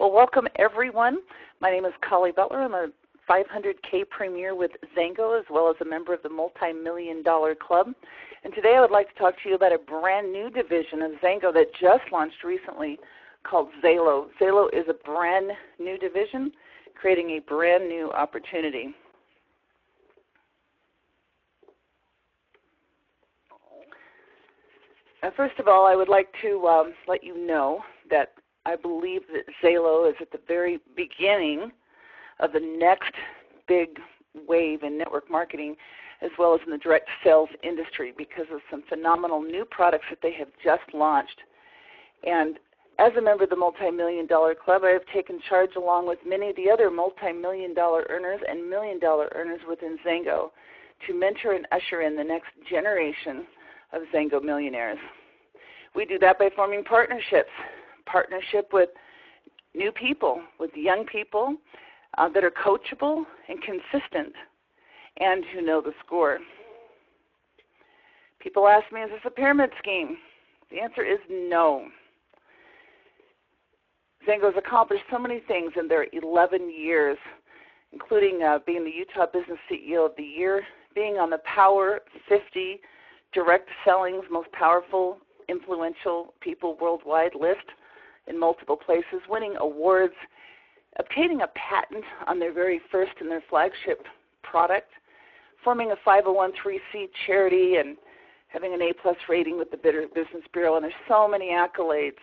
Well, welcome everyone. My name is Colli Butler. I'm a 500K Premier with XALO, as well as a member of the Multi-Million-Dollar Club. And today I would like to talk to you about a brand new division of XALO that just launched recently called XALO. XALO is a brand new division creating a brand new opportunity. First of all, I would like to let you know that I believe that XALO is at the very beginning of the next big wave in network marketing, as well as in the direct sales industry, because of some phenomenal new products that they have just launched. And as a member of the Multi-Million-Dollar Club, I have taken charge along with many of the other multi-million-dollar earners and million-dollar earners within XALO to mentor and usher in the next generation of XALO millionaires. We do that by forming partnership with new people, with young people that are coachable and consistent and who know the score. People ask me, is this a pyramid scheme? The answer is no. XALO has accomplished so many things in their 11 years, including being the Utah Business CEO of the Year, being on the Power 50 Direct Selling's most powerful, influential people worldwide list in multiple places, winning awards, obtaining a patent on their very first and their flagship product, forming a 501(c) charity, and having an A+ rating with the Business Bureau. And there's so many accolades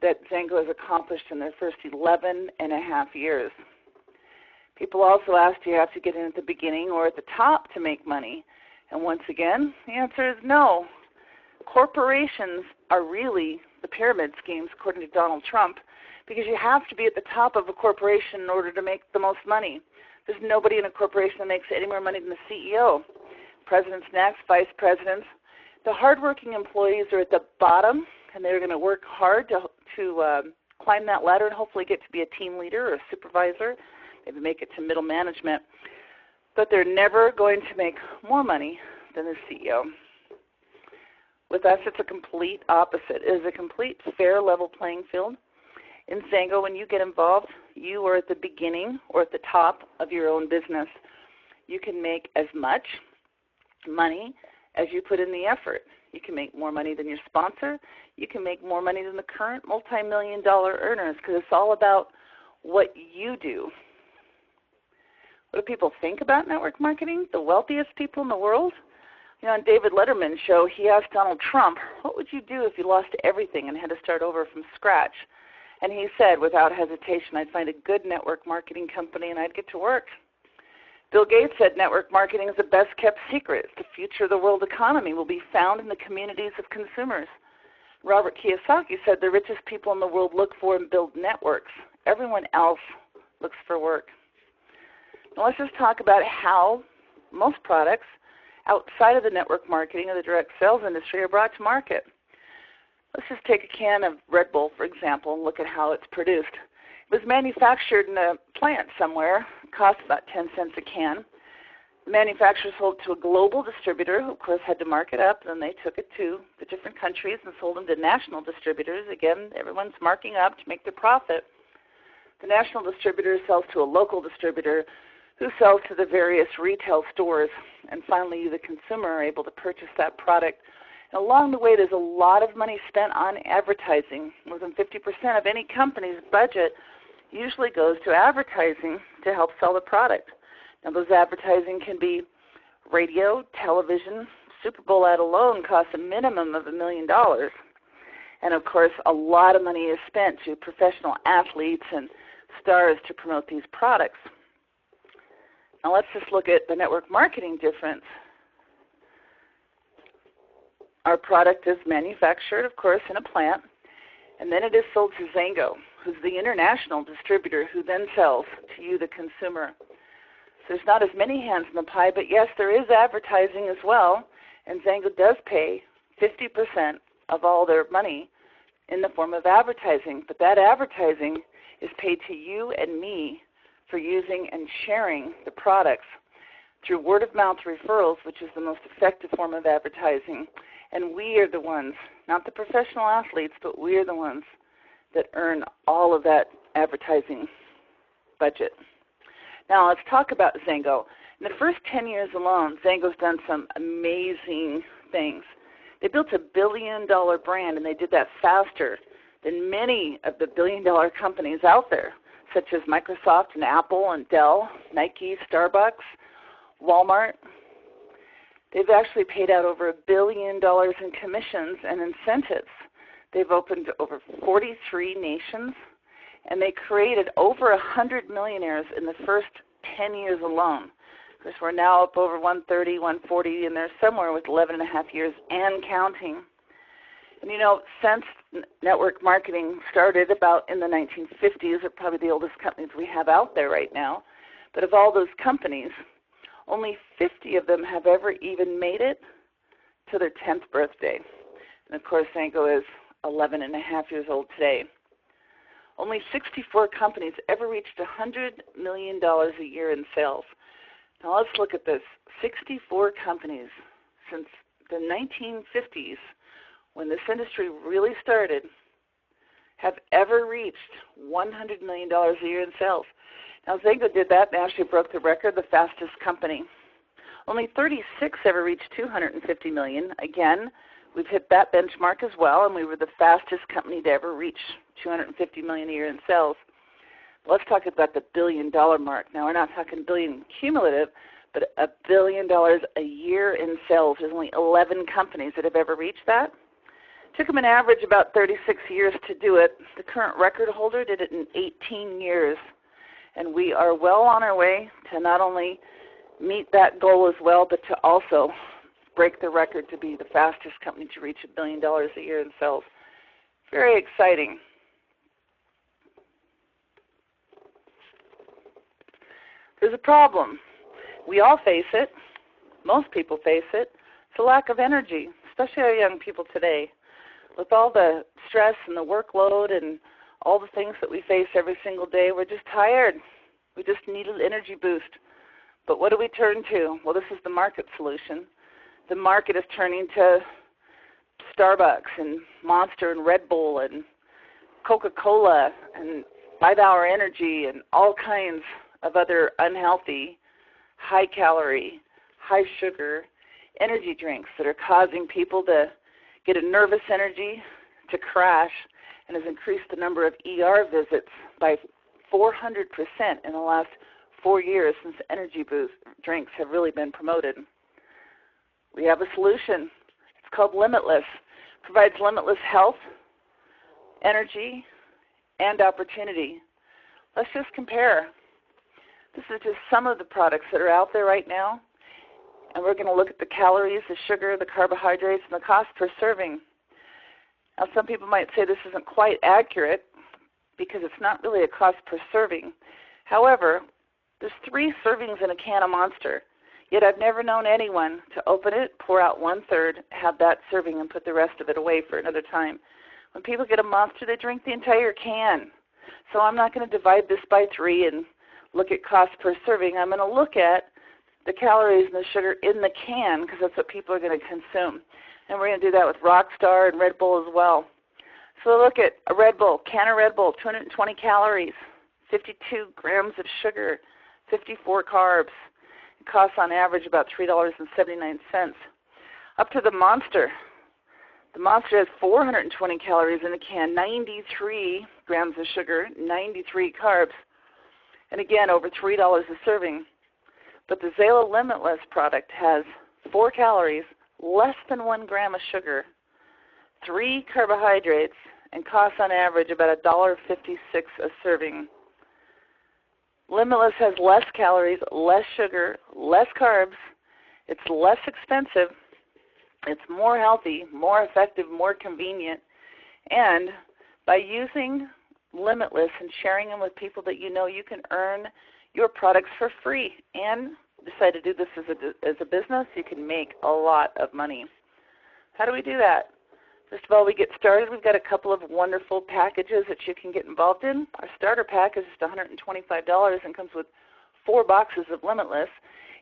that XALO has accomplished in their first 11 and a half years. People also ask, do you have to get in at the beginning or at the top to make money? And once again, the answer is no. Corporations are really the pyramid schemes, according to Donald Trump, because you have to be at the top of a corporation in order to make the most money. There's nobody in a corporation that makes any more money than the CEO. Presidents next, vice presidents. The hardworking employees are at the bottom, and they're going to work hard to climb that ladder and hopefully get to be a team leader or a supervisor, maybe make it to middle management. But they're never going to make more money than the CEO. With us, it's a complete opposite. It is a complete fair level playing field. In XALO, when you get involved, you are at the beginning or at the top of your own business. You can make as much money as you put in the effort. You can make more money than your sponsor. You can make more money than the current multi-million-dollar earners, because it's all about what you do. What do people think about network marketing? The wealthiest people in the world? You know, on David Letterman's show, he asked Donald Trump, what would you do if you lost everything and had to start over from scratch? And he said, without hesitation, I'd find a good network marketing company and I'd get to work. Bill Gates said network marketing is the best kept secret. The future of the world economy will be found in the communities of consumers. Robert Kiyosaki said the richest people in the world look for and build networks. Everyone else looks for work. Now let's just talk about how most products outside of the network marketing or the direct sales industry are brought to market. Let's just take a can of Red Bull, for example, and look at how it's produced. It was manufactured in a plant somewhere. It cost about 10 cents a can. The manufacturer sold to a global distributor who, of course, had to mark it up. Then they took it to the different countries and sold them to national distributors. Again, everyone's marking up to make their profit. The national distributor sells to a local distributor who sells to the various retail stores. And finally, you, the consumer, are able to purchase that product. And along the way, there's a lot of money spent on advertising. More than 50% of any company's budget usually goes to advertising to help sell the product. Now, those advertising can be radio, television. Super Bowl ad alone costs a minimum of $1 million. And, of course, a lot of money is spent to professional athletes and stars to promote these products. Now, let's just look at the network marketing difference. Our product is manufactured, of course, in a plant, and then it is sold to XALO, who's the international distributor who then sells to you, the consumer. So there's not as many hands in the pie, but yes, there is advertising as well, and XALO does pay 50% of all their money in the form of advertising. But that advertising is paid to you and me for using and sharing the products through word-of-mouth referrals, which is the most effective form of advertising. And we are the ones, not the professional athletes, but we are the ones that earn all of that advertising budget. Now let's talk about Xango. In the first 10 years alone, Xango's done some amazing things. They built a billion-dollar brand, and they did that faster than many of the billion-dollar companies out there, such as Microsoft and Apple and Dell, Nike, Starbucks, Walmart. They've actually paid out over $1 billion in commissions and incentives. They've opened over 43 nations, and they created over 100 millionaires in the first 10 years alone. Of course, we're now up over 130, 140, and they're somewhere with 11 and a half years and counting. And you know, since network marketing started about in the 1950s, they're probably the oldest companies we have out there right now. But of all those companies, only 50 of them have ever even made it to their 10th birthday. And of course, Xango is 11 and a half years old today. Only 64 companies ever reached $100 million a year in sales. Now let's look at this. 64 companies since the 1950s, when this industry really started, have ever reached $100 million a year in sales. Now Xango did that and actually broke the record, the fastest company. Only 36 ever reached $250 million. Again, we've hit that benchmark as well, and we were the fastest company to ever reach $250 million a year in sales. Let's talk about the billion-dollar mark. Now, we're not talking billion cumulative, but $1 billion a year in sales. There's only 11 companies that have ever reached that. It took them an average about 36 years to do it. The current record holder did it in 18 years. And we are well on our way to not only meet that goal as well, but to also break the record to be the fastest company to reach $1 billion a year in sales. Very exciting. There's a problem. We all face it. Most people face it. It's a lack of energy, especially our young people today. With all the stress and the workload and all the things that we face every single day, we're just tired. We just need an energy boost. But what do we turn to? Well, this is the market solution. The market is turning to Starbucks and Monster and Red Bull and Coca-Cola and 5 Hour Energy and all kinds of other unhealthy, high-calorie, high-sugar energy drinks that are causing people to get a nervous energy, to crash, and has increased the number of ER visits by 400% in the last 4 years since energy boost drinks have really been promoted. We have a solution. It's called Limitless. It provides limitless health, energy, and opportunity. Let's just compare. This is just some of the products that are out there right now, and we're going to look at the calories, the sugar, the carbohydrates, and the cost per serving. Now, some people might say this isn't quite accurate because it's not really a cost per serving. However, there's 3 servings in a can of Monster, yet I've never known anyone to open it, pour out 1/3, have that serving, and put the rest of it away for another time. When people get a Monster, they drink the entire can. So I'm not going to divide this by 3 and look at cost per serving. I'm going to look at the calories and the sugar in the can because that's what people are going to consume. And we're going to do that with Rockstar and Red Bull as well. So look at a Red Bull, can of Red Bull, 220 calories, 52 grams of sugar, 54 carbs. It costs on average about $3.79. Up to the Monster. The Monster has 420 calories in a can, 93 grams of sugar, 93 carbs, and again, over $3 a serving. But the XALO Limitless product has 4 calories, less than 1 gram of sugar, 3 carbohydrates, and costs on average about $1.56 a serving. Limitless has less calories, less sugar, less carbs. It's less expensive. It's more healthy, more effective, more convenient. And by using Limitless and sharing them with people that you know, you can earn your products for free and decide to do this as a business. You can make a lot of money. How do we do that? First of all, we get started. We've got a couple of wonderful packages that you can get involved in. Our starter pack is just $125 and comes with 4 boxes of Limitless.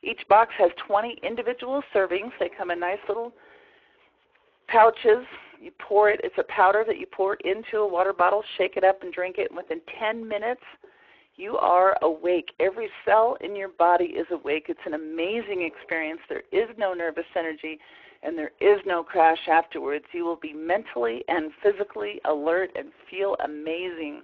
Each box has 20 individual servings. They come in nice little pouches You pour it. It's a powder that you pour into a water bottle, shake it up, and drink it. And within 10 minutes, you are awake. Every cell in your body is awake. It's an amazing experience. There is no nervous energy, and there is no crash afterwards. You will be mentally and physically alert and feel amazing.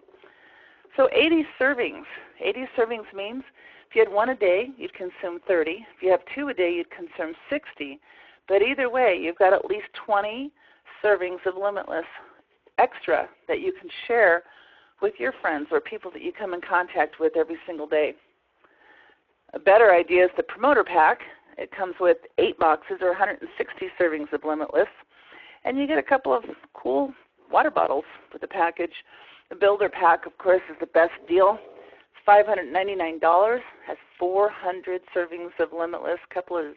So 80 servings. 80 servings means if you had one a day, you'd consume 30. If you have two a day, you'd consume 60. But either way, you've got at least 20 servings of Limitless extra that you can share with your friends or people that you come in contact with every single day. A better idea is the promoter pack. It comes with 8 boxes or 160 servings of Limitless, and you get a couple of cool water bottles with the package. The builder pack, of course, is the best deal. It's $599, has 400 servings of Limitless, a couple of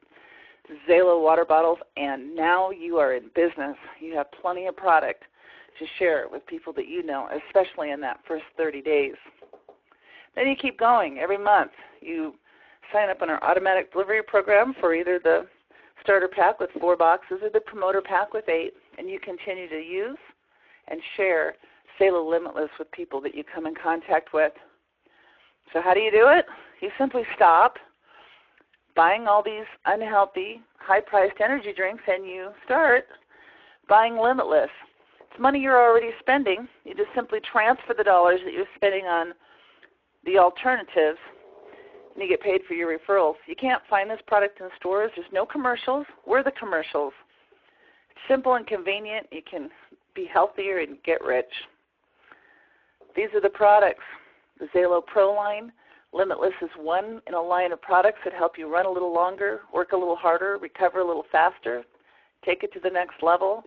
XALO water bottles, and now you are in business. You have plenty of product to share with people that you know, especially in that first 30 days. Then you keep going. Every month you sign up on our automatic delivery program for either the starter pack with 4 boxes or the promoter pack with 8, and you continue to use and share XALO Limitless with people that you come in contact with. So how do you do it? You simply stop buying all these unhealthy, high-priced energy drinks, and you start buying Limitless. It's money you're already spending. You just simply transfer the dollars that you're spending on the alternatives, and you get paid for your referrals. You can't find this product in stores. There's no commercials. We're the commercials. It's simple and convenient. You can be healthier and get rich. These are the products. The XALO Pro line. Limitless is one in a line of products that help you run a little longer, work a little harder, recover a little faster, take it to the next level.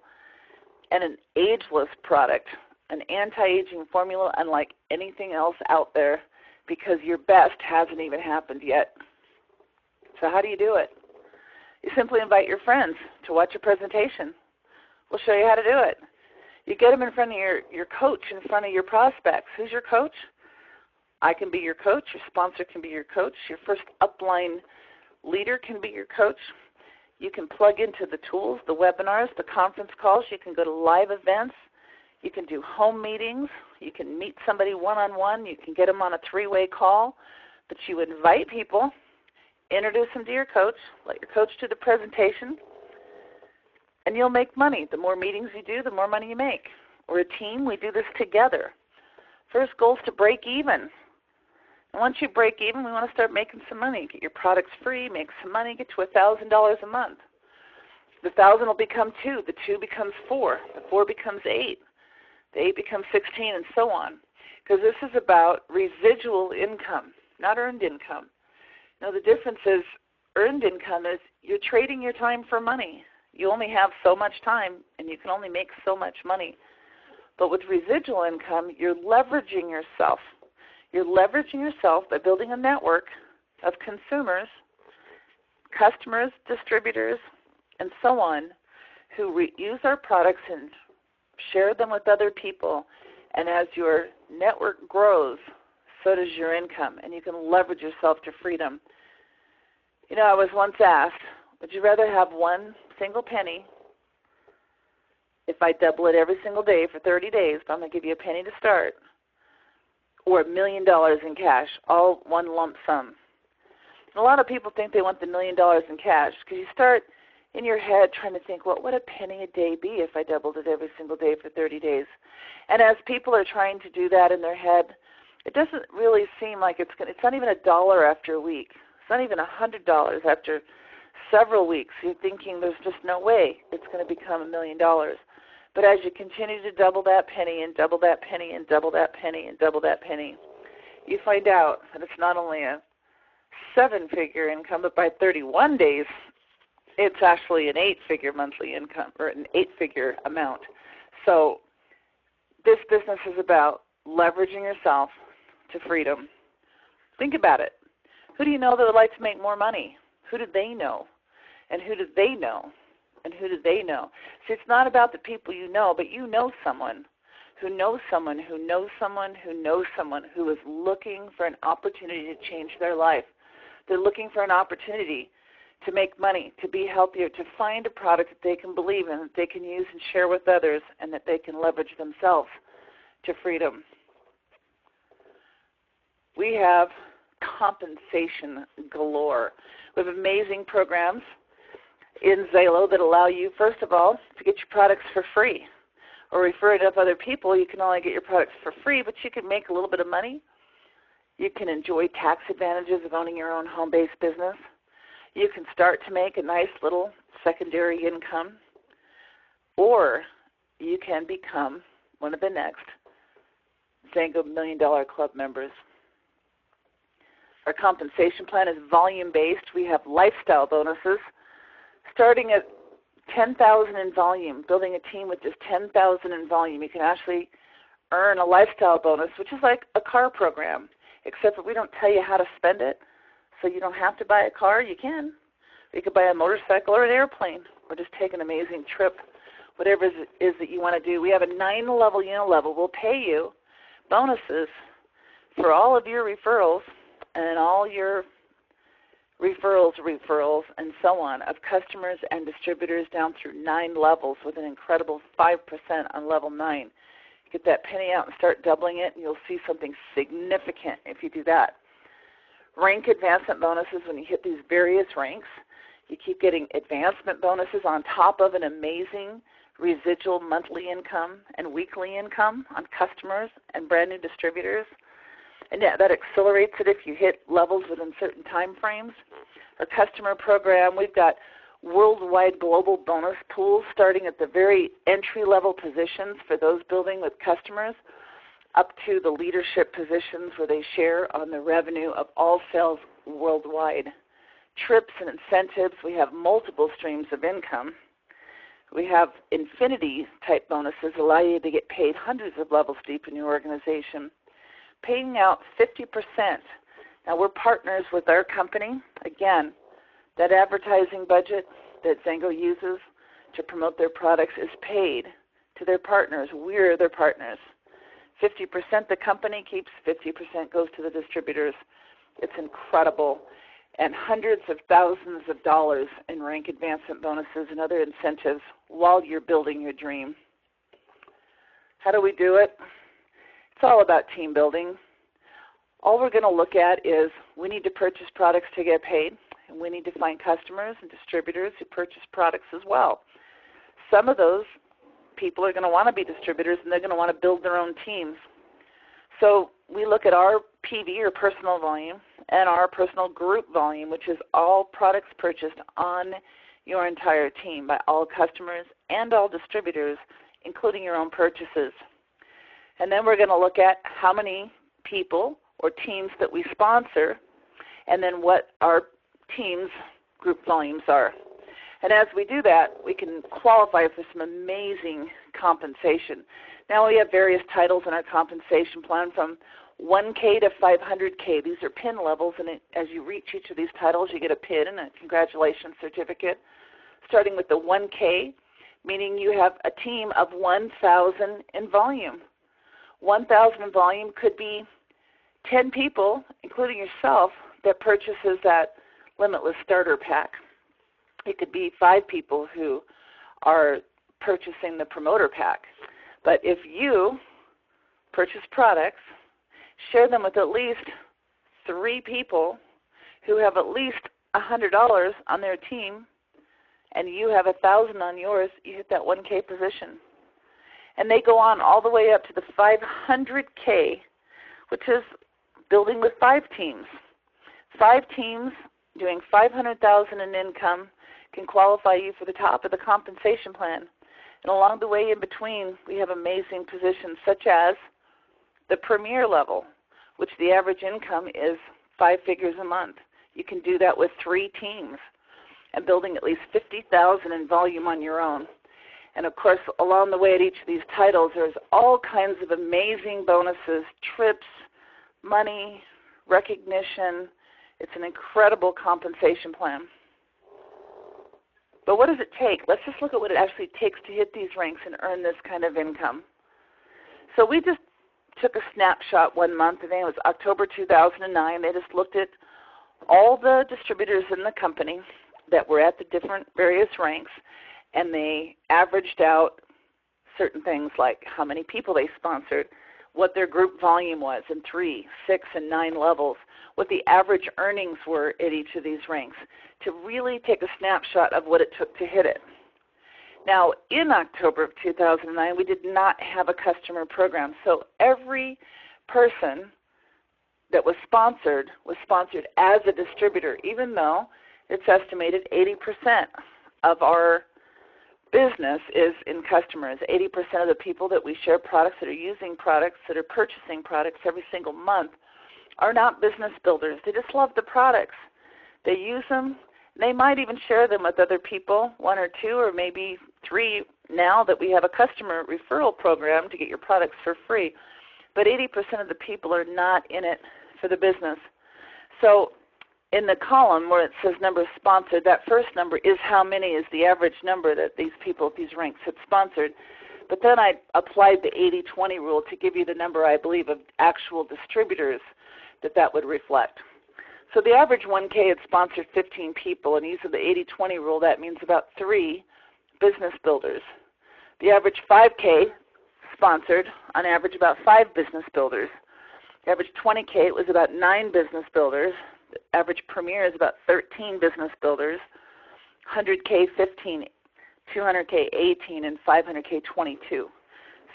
And an ageless product, an anti-aging formula unlike anything else out there, because your best hasn't even happened yet. So how do you do it? You simply invite your friends to watch a presentation. We'll show you how to do it. You get them in front of your coach, in front of your prospects. Who's your coach? I can be your coach. Your sponsor can be your coach. Your first upline leader can be your coach. You can plug into the tools, the webinars, the conference calls. You can go to live events. You can do home meetings. You can meet somebody one-on-one. You can get them on a 3-way call. But you invite people, introduce them to your coach, let your coach do the presentation, and you'll make money. The more meetings you do, the more money you make. We're a team. We do this together. First goal is to break even. And once you break even, we want to start making some money. Get your products free, make some money, get to $1,000 a month. The 1,000 will become 2. The 2 becomes 4. The 4 becomes 8. The 8 becomes 16, and so on. Because this is about residual income, not earned income. Now, the difference is earned income is you're trading your time for money. You only have so much time, and you can only make so much money. But with residual income, you're leveraging yourself. You're leveraging yourself by building a network of consumers, customers, distributors, and so on, who use our products and share them with other people. And as your network grows, so does your income, and you can leverage yourself to freedom. You know, I was once asked, would you rather have one single penny if I double it every single day for 30 days, but I'm going to give you a penny to start, or $1 million in cash, all one lump sum? And a lot of people think they want the $1 million in cash because you start in your head trying to think, what would a penny a day be if I doubled it every single day for 30 days? And as people are trying to do that in their head, it doesn't really seem like it's not even $1 after a week. It's not even $100 after several weeks. You're thinking there's just no way it's going to become $1 million. But as you continue to double that penny and double that penny and double that penny and double that penny, you find out that it's not only a 7-figure income, but by 31 days, it's actually an 8-figure monthly income, or an 8-figure amount. So this business is about leveraging yourself to freedom. Think about it. Who do you know that would like to make more money? Who do they know? And who do they know? And who do they know? See, it's not about the people you know, but you know someone who knows someone who knows someone who knows someone who is looking for an opportunity to change their life. They're looking for an opportunity to make money, to be healthier, to find a product that they can believe in, that they can use and share with others, and that they can leverage themselves to freedom. We have compensation galore. We have amazing programs in XALO that allow you, first of all, to get your products for free or refer it to other people. You can only get your products for free, but you can make a little bit of money. You can enjoy tax advantages of owning your own home-based business. You can start to make a nice little secondary income, or you can become one of the next XALO $1 Million Club members. Our compensation plan is volume-based. We have lifestyle bonuses starting at $10,000 in volume, building a team with just $10,000 in volume. You can actually earn a lifestyle bonus, which is like a car program, except that we don't tell you how to spend it, so you don't have to buy a car. You can. You could buy a motorcycle or an airplane, or just take an amazing trip, whatever it is that you want to do. We have a 9-level unilevel. We'll pay you bonuses for all of your referrals and all your referrals, and so on, of customers and distributors down through 9 levels with an incredible 5% on level 9. Get that penny out and start doubling it, and you'll see something significant if you do that. Rank advancement bonuses, when you hit these various ranks, you keep getting advancement bonuses on top of an amazing residual monthly income and weekly income on customers and brand new distributors. And yeah, that accelerates it if you hit levels within certain time frames. Our customer program, we've got worldwide global bonus pools starting at the very entry-level positions for those building with customers up to the leadership positions where they share on the revenue of all sales worldwide. Trips and incentives, we have multiple streams of income. We have infinity-type bonuses allow you to get paid hundreds of levels deep in your organization, paying out 50%. Now, we're partners with our company. Again, that advertising budget that XALO uses to promote their products is paid to their partners. We're their partners. 50% the company keeps, 50% goes to the distributors. It's incredible. And hundreds of thousands of dollars in rank advancement bonuses and other incentives while you're building your dream. How do we do it? It's all about team building. All we're going to look at is we need to purchase products to get paid, and we need to find customers and distributors who purchase products as well. Some of those people are going to want to be distributors, and they're going to want to build their own teams. So we look at our PV, or personal volume, and our personal group volume, which is all products purchased on your entire team by all customers and all distributors, including your own purchases. And then we're going to look at how many people or teams that we sponsor, and then what our team's group volumes are. And as we do that, we can qualify for some amazing compensation. Now, we have various titles in our compensation plan from 1K to 500K. These are pin levels, and as you reach each of these titles, you get a pin and a congratulations certificate. Starting with the 1K, meaning you have a team of 1,000 in volume. 1,000 in volume could be 10 people, including yourself, that purchases that Limitless Starter Pack. It could be 5 people who are purchasing the Promoter Pack. But if you purchase products, share them with at least 3 people who have at least $100 on their team, and you have 1,000 on yours, you hit that 1K position. And they go on all the way up to the 500K, which is building with 5 teams. 5 teams doing $500,000 in income can qualify you for the top of the compensation plan. And along the way in between, we have amazing positions such as the premier level, which the average income is 5 figures a month. You can do that with 3 teams and building at least $50,000 in volume on your own. And of course, along the way at each of these titles, there's all kinds of amazing bonuses, trips, money, recognition. It's an incredible compensation plan. But what does it take? Let's just look at what it actually takes to hit these ranks and earn this kind of income. So we just took a snapshot one month. I think it was October 2009. They just looked at all the distributors in the company that were at the different various ranks, and they averaged out certain things like how many people they sponsored, what their group volume was in 3, 6, and 9 levels, what the average earnings were at each of these ranks, to really take a snapshot of what it took to hit it. Now, in October of 2009, we did not have a customer program, so every person that was sponsored as a distributor, even though it's estimated 80% of our business is in customers. 80% of the people that we share products, that are using products, that are purchasing products every single month are not business builders. They just love the products. They use them. They might even share them with other people, 1 or 2 or maybe 3 now that we have a customer referral program to get your products for free. But 80% of the people are not in it for the business. So in the column where it says number sponsored, that first number is how many is the average number that these people at these ranks had sponsored. But then I applied the 80-20 rule to give you the number, I believe, of actual distributors that would reflect. So the average 1K had sponsored 15 people, and using the 80-20 rule, that means about 3 business builders. The average 5K sponsored, on average, about 5 business builders. The average 20K, it was about 9 business builders. The average premier is about 13 business builders. 100K, 15, 200K, 18, and 500K, 22.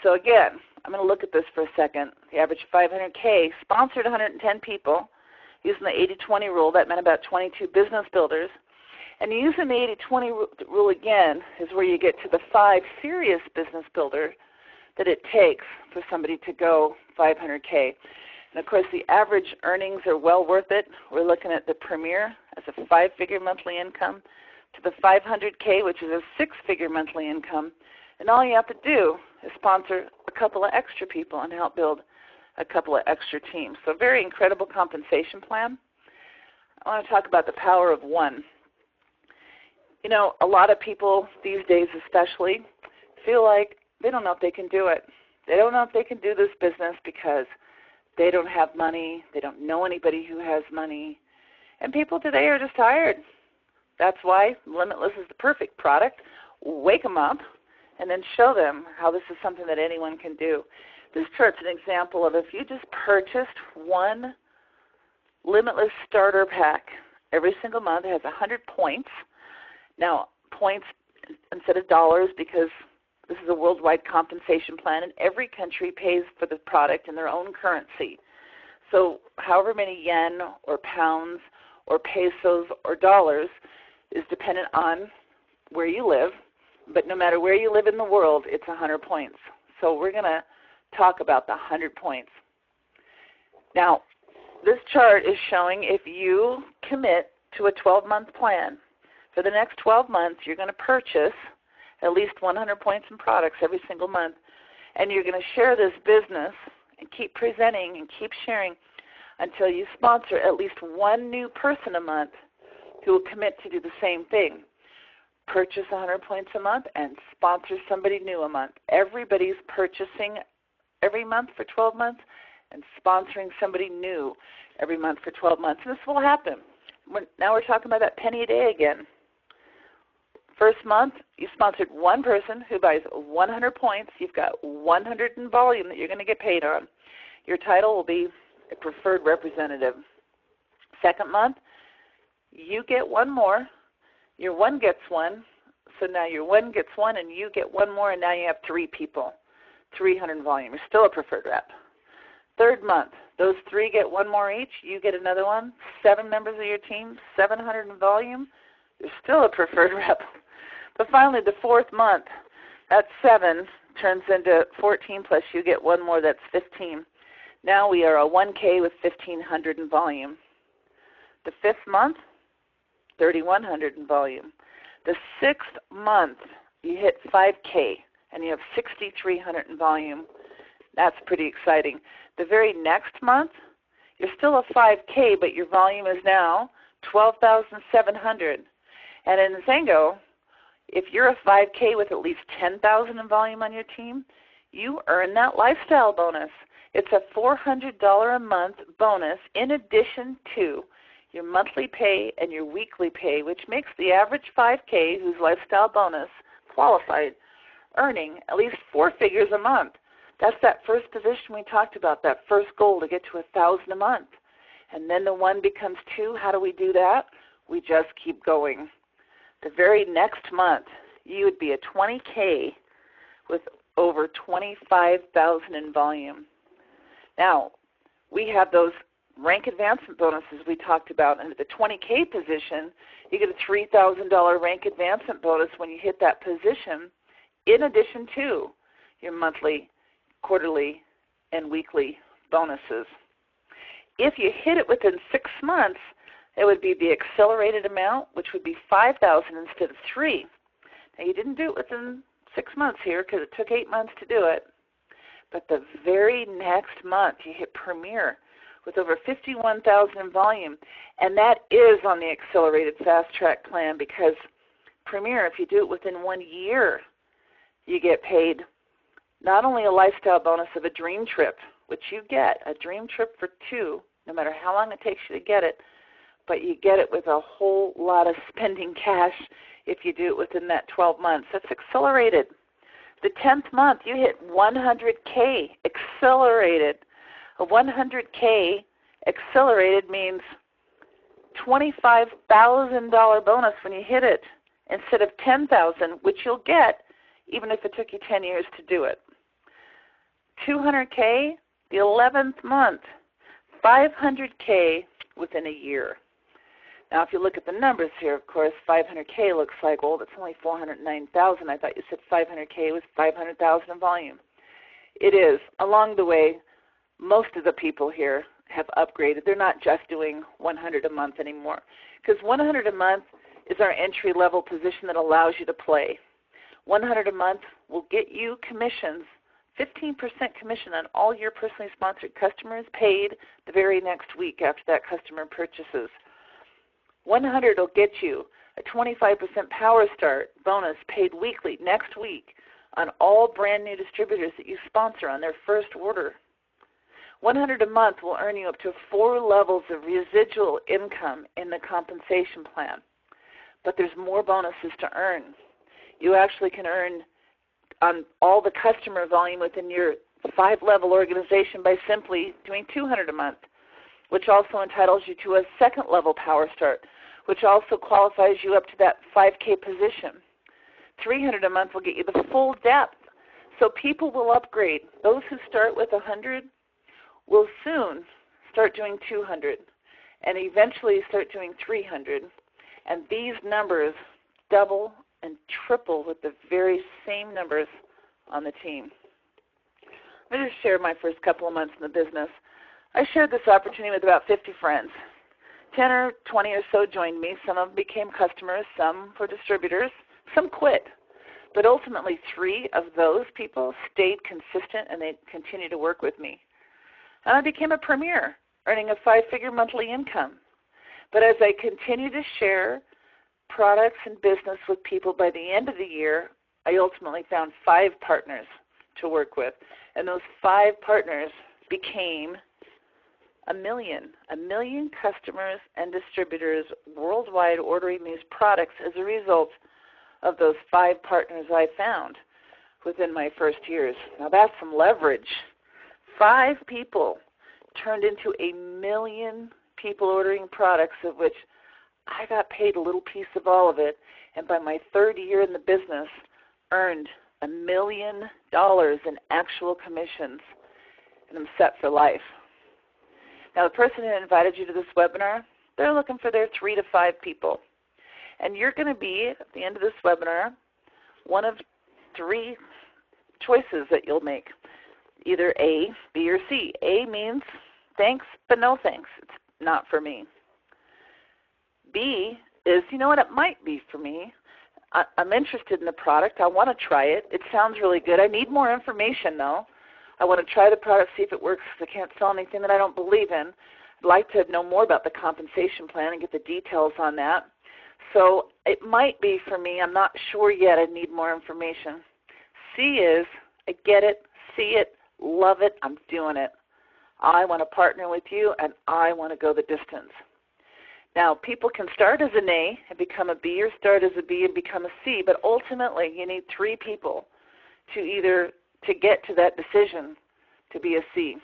So again, I'm going to look at this for a second. The average 500K sponsored 110 people. Using the 80-20 rule, that meant about 22 business builders. And using the 80-20 rule again is where you get to the 5 serious business builder that it takes for somebody to go 500K. And of course, the average earnings are well worth it. We're looking at the premier as a 5-figure monthly income to the 500K, which is a 6-figure monthly income. And all you have to do is sponsor a couple of extra people and help build a couple of extra teams. So very incredible compensation plan. I want to talk about the power of 1. You know, a lot of people these days especially feel like they don't know if they can do it. They don't know if they can do this business because they don't have money. They don't know anybody who has money. And people today are just tired. That's why Limitless is the perfect product. Wake them up and then show them how this is something that anyone can do. This chart's an example of if you just purchased 1 Limitless starter pack every single month. It has 100 points. Now, points instead of dollars, because this is a worldwide compensation plan, and every country pays for the product in their own currency. So however many yen or pounds or pesos or dollars is dependent on where you live. But no matter where you live in the world, it's 100 points. So we're going to talk about the 100 points. Now, this chart is showing if you commit to a 12-month plan. For the next 12 months, you're going to purchase at least 100 points in products every single month, and you're going to share this business and keep presenting and keep sharing until you sponsor at least 1 new person a month who will commit to do the same thing. Purchase 100 points a month and sponsor somebody new a month. Everybody's purchasing every month for 12 months and sponsoring somebody new every month for 12 months. And this will happen. Now we're talking about that penny a day again. First month, you sponsored 1 person who buys 100 points. You've got 100 in volume that you're going to get paid on. Your title will be a preferred representative. Second month, you get 1 more. Your 1 gets 1. So now your 1 gets 1 and you get 1 more, and now you have 3 people. 300 in volume. You're still a preferred rep. Third month, those 3 get 1 more each. You get another 1. 7 members of your team, 700 in volume. You're still a preferred rep. But finally, the 4th month, that 7 turns into 14 plus you get 1 more, that's 15. Now we are a 1K with 1,500 in volume. The 5th month, 3,100 in volume. The 6th month, you hit 5K and you have 6,300 in volume. That's pretty exciting. The very next month, you're still a 5K, but your volume is now 12,700. And in Zango, if you're a 5K with at least 10,000 in volume on your team, you earn that lifestyle bonus. It's a $400 a month bonus in addition to your monthly pay, and your weekly pay, which makes the average 5K whose lifestyle bonus qualified earning at least 4 figures a month. That's that first position we talked about, that first goal to get to $1,000 a month. And then the 1 becomes 2. How do we do that? We just keep going. The very next month, you would be a 20K with over 25,000 in volume. Now, we have those rank advancement bonuses we talked about. And at the 20K position, you get a $3,000 rank advancement bonus when you hit that position, in addition to your monthly, quarterly, and weekly bonuses. If you hit it within 6 months, it would be the accelerated amount, which would be $5,000 instead of $3,000. Now, you didn't do it within 6 months here because it took 8 months to do it. But the very next month, you hit Premier with over 51,000 in volume. And that is on the accelerated fast track plan because Premier, if you do it within 1 year, you get paid not only a lifestyle bonus of a dream trip, which you get, a dream trip for 2, no matter how long it takes you to get it, but you get it with a whole lot of spending cash if you do it within that 12 months. That's accelerated. The 10th month, you hit 100K accelerated. A 100K accelerated means $25,000 bonus when you hit it instead of $10,000, which you'll get even if it took you 10 years to do it. 200K, the 11th month, 500K within a year. Now, if you look at the numbers here, of course, 500K looks like, well, that's only 409,000. I thought you said 500K was 500,000 in volume. It is. Along the way, most of the people here have upgraded. They're not just doing 100 a month anymore because 100 a month is our entry-level position that allows you to play. 100 a month will get you commissions, 15% commission on all your personally sponsored customers paid the very next week after that customer purchases. 100 will get you a 25% Power Start bonus paid weekly next week on all brand new distributors that you sponsor on their first order. 100 a month will earn you up to 4 levels of residual income in the compensation plan. But there's more bonuses to earn. You actually can earn on all the customer volume within your 5-level organization by simply doing 200 a month, which also entitles you to a 2nd-level Power Start, which also qualifies you up to that 5K position. 300 a month will get you the full depth. So people will upgrade. Those who start with 100 will soon start doing 200 and eventually start doing 300. And these numbers double and triple with the very same numbers on the team. Let me just share my first couple of months in the business. I shared this opportunity with about 50 friends. 10 or 20 or so joined me. Some of them became customers, some were distributors, some quit. But ultimately 3 of those people stayed consistent and they continued to work with me. And I became a Premier, earning a 5-figure monthly income. But as I continue to share products and business with people, by the end of the year, I ultimately found 5 partners to work with. And those 5 partners became a million customers and distributors worldwide ordering these products as a result of those 5 partners I found within my first years. Now that's some leverage. 5 people turned into 1 million people ordering products, of which I got paid a little piece of all of it, and by my 3rd year in the business, earned $1 million in actual commissions, and I'm set for life. Now, the person who invited you to this webinar, they're looking for their 3 to 5 people, and you're going to be, at the end of this webinar, one of 3 choices that you'll make, either A, B, or C. A means thanks, but no thanks. It's not for me. B is, you know what, it might be for me. I'm interested in the product. I want to try it. It sounds really good. I need more information, though. I want to try the product, see if it works, because I can't sell anything that I don't believe in. I'd like to know more about the compensation plan and get the details on that. So it might be for me. I'm not sure yet. I need more information. C is, I get it, see it, love it, I'm doing it. I want to partner with you, and I want to go the distance. Now, people can start as an A and become a B, or start as a B and become a C, but ultimately you need 3 people to get to that decision to be a C.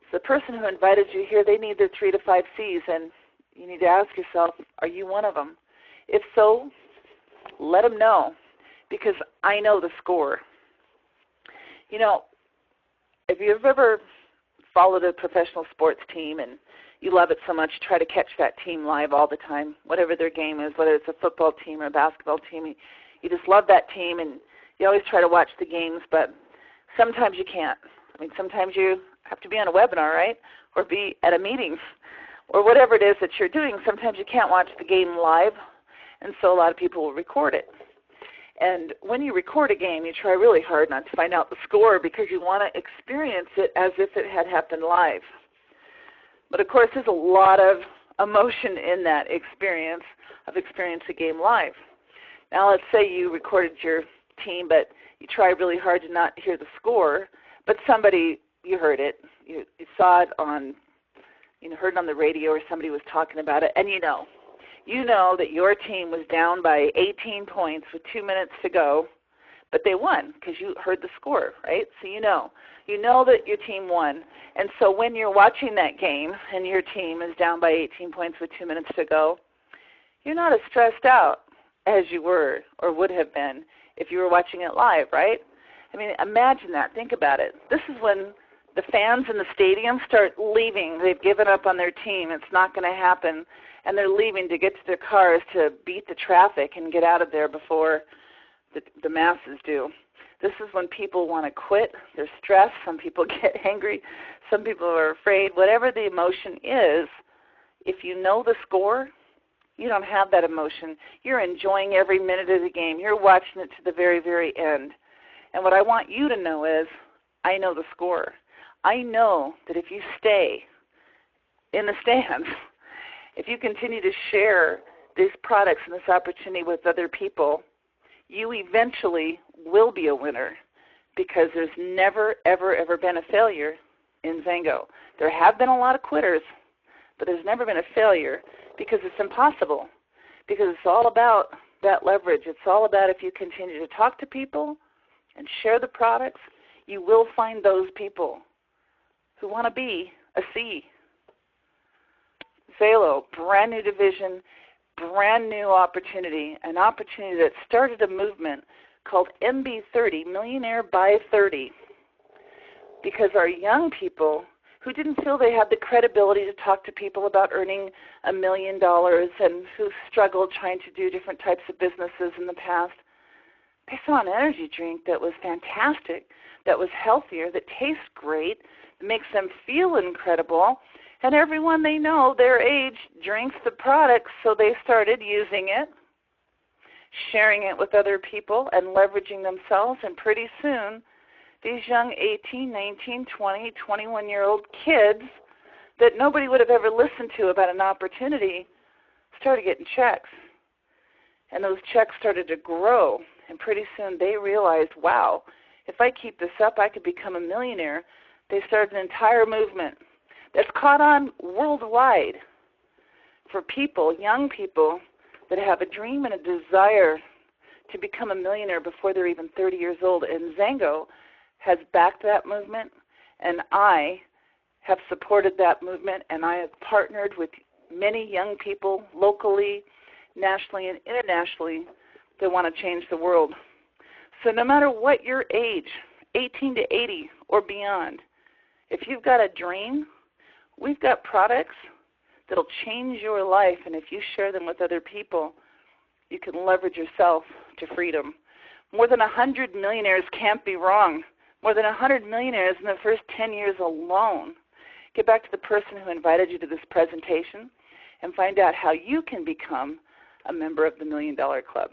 So the person who invited you here, they need their 3 to 5 C's, and you need to ask yourself, are you one of them? If so, let them know, because I know the score. You know, if you've ever followed a professional sports team and you love it so much, try to catch that team live all the time, whatever their game is, whether it's a football team or a basketball team, you just love that team, and you always try to watch the games, but sometimes you can't. I mean, sometimes you have to be on a webinar, right, or be at a meeting, or whatever it is that you're doing. Sometimes you can't watch the game live, and so a lot of people will record it. And when you record a game, you try really hard not to find out the score, because you want to experience it as if it had happened live. But of course, there's a lot of emotion in that experience of experiencing a game live. Now, let's say you recorded your team, but you try really hard to not hear the score, but you heard it, you saw it on, heard it on the radio, or somebody was talking about it, and you know that your team was down by 18 points with 2 minutes to go, but they won because you heard the score, right? So you know that your team won. And so when you're watching that game and your team is down by 18 points with 2 minutes to go, you're not as stressed out as you were or would have been if you were watching it live, right? I mean, imagine that. Think about it. This is when the fans in the stadium start leaving. They've given up on their team. It's not going to happen. And they're leaving to get to their cars to beat the traffic and get out of there before the masses do. This is when people want to quit. They're stressed. Some people get angry. Some people are afraid. Whatever the emotion is, if you know the score, you don't have that emotion. You're enjoying every minute of the game. You're watching it to the very, very end. And what I want you to know is, I know the score. I know that if you stay in the stands, if you continue to share these products and this opportunity with other people, you eventually will be a winner, because there's never, ever, ever been a failure in XALO. There have been a lot of quitters, but there's never been a failure, because it's impossible, because it's all about that leverage. It's all about, if you continue to talk to people and share the products, you will find those people who want to be a C. XALO, brand new division, brand new opportunity, an opportunity that started a movement called MB30, Millionaire by 30, because our young people who didn't feel they had the credibility to talk to people about earning $1 million, and who struggled trying to do different types of businesses in the past, they saw an energy drink that was fantastic, that was healthier, that tastes great, that makes them feel incredible, and everyone they know their age drinks the product, so they started using it, sharing it with other people, and leveraging themselves, and pretty soon these young 18, 19, 20, 21-year-old kids that nobody would have ever listened to about an opportunity started getting checks. And those checks started to grow, and pretty soon they realized, wow, if I keep this up, I could become a millionaire. They started an entire movement that's caught on worldwide for people, young people, that have a dream and a desire to become a millionaire before they're even 30 years old. And XALO has backed that movement, and I have supported that movement, and I have partnered with many young people locally, nationally, and internationally that want to change the world. So no matter what your age, 18 to 80 or beyond, if you've got a dream, we've got products that will change your life, and if you share them with other people, you can leverage yourself to freedom. More than 100 millionaires can't be wrong. More than 100 millionaires in the first 10 years alone. Get back to the person who invited you to this presentation and find out how you can become a member of the $1 Million Club.